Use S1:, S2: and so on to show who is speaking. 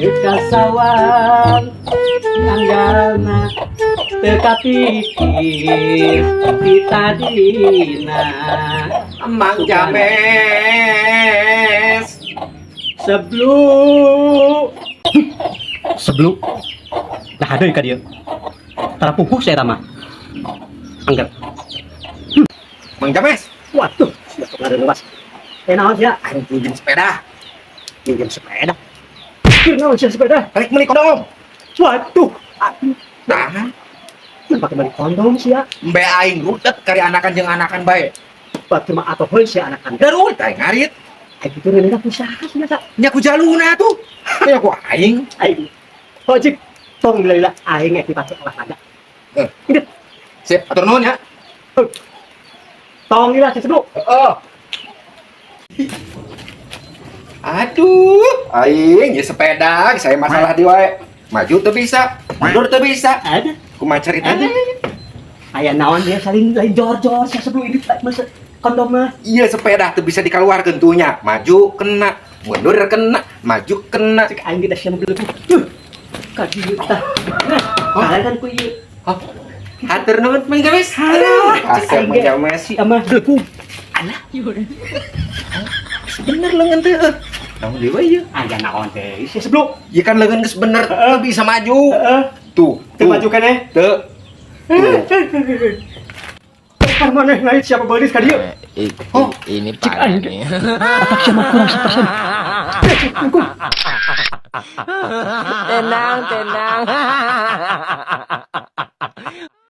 S1: Kekasawang nanggana teka pikir kita dina
S2: Mang James.
S1: sebelum dah ada ka dia tara pungkuk saya tama anggar
S2: Mang James.
S1: waduh sudah kemarin lepas naon ya
S2: Aing pinjam sepeda.
S1: pinjam sepeda naon sih sepeda
S2: Balik meuli kondom.
S1: waduh aduh
S2: Nah,
S1: pakai balik kondom sih ya
S2: mbe aing rudet kari anakan jeung anakan bae.
S1: buat cuma apa pun sih anak-anak
S2: Garut aing ngarit.
S1: kayak gitu nih aku usaha sih ya
S2: Nya ku jaluna tuh. Ya ku aing.
S1: aing ojek tong lila aing yang dipakai olahraga inget
S2: Sip, atur nuhun ya.
S1: tong lila sebelum
S2: Heeh. Aduh, aing ya sepeda, saya masalah di wae. Maju tuh bisa, mundur tuh bisa.
S1: ada
S2: Kumaha ceritanya?
S1: ayah naon dia saling lain jor-jor saya sebelum ini masa kondom mah
S2: Iya sepeda tuh bisa dikeluarkeun tuhnya. Maju kena, mundur kena, maju kena.
S1: cek aing kita siapa dulu kaki kita kalian kan ku ieu
S2: Oh, hatur nuhun Mang James. Asep Mang James.
S1: si amah deleku alah
S2: Bener leungeun teh. Namun dewe ieu.
S1: ayah naon teh si sebelum
S2: Ieu kan leungeun geus bener, bisa maju. Tuh,
S1: tuh maju kan
S2: Tuh.
S1: mana lain siapa balik ka dia
S3: Ini parah nih.
S1: otak siapa kurang 1%.
S3: Tenang, tenang.